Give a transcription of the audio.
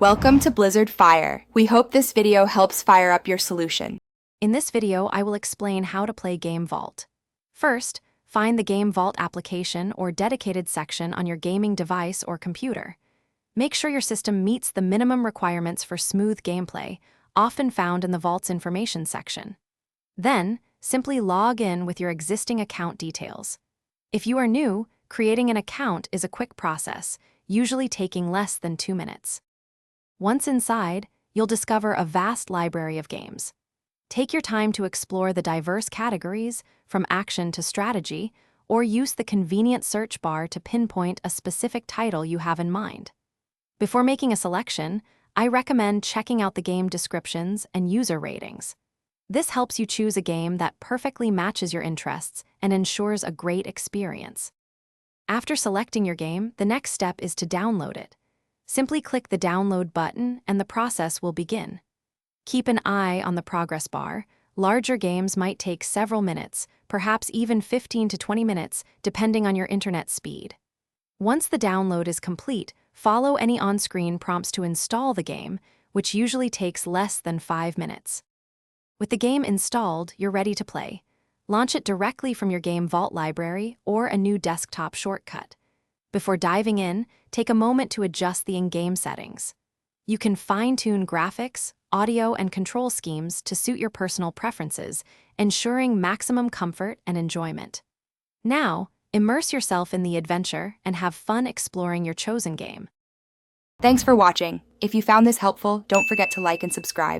Welcome to Blizzard Fire. We hope this video helps fire up your solution. In this video, I will explain how to play Game Vault. First, find the Game Vault application or dedicated section on your gaming device or computer. Make sure your system meets the minimum requirements for smooth gameplay, often found in the Vault's information section. Then, simply log in with your existing account details. If you are new, creating an account is a quick process, usually taking less than 2 minutes. Once inside, you'll discover a vast library of games. Take your time to explore the diverse categories, from action to strategy, or use the convenient search bar to pinpoint a specific title you have in mind. Before making a selection, I recommend checking out the game descriptions and user ratings. This helps you choose a game that perfectly matches your interests and ensures a great experience. After selecting your game, the next step is to download it. Simply click the download button and the process will begin. Keep an eye on the progress bar. Larger games might take several minutes, perhaps even 15 to 20 minutes, depending on your internet speed. Once the download is complete, follow any on-screen prompts to install the game, which usually takes less than 5 minutes. With the game installed, you're ready to play. Launch it directly from your Game Vault library or a new desktop shortcut. Before diving in, take a moment to adjust the in-game settings. You can fine-tune graphics, audio, and control schemes to suit your personal preferences, ensuring maximum comfort and enjoyment. Now, immerse yourself in the adventure and have fun exploring your chosen game. Thanks for watching. If you found this helpful, don't forget to like and subscribe.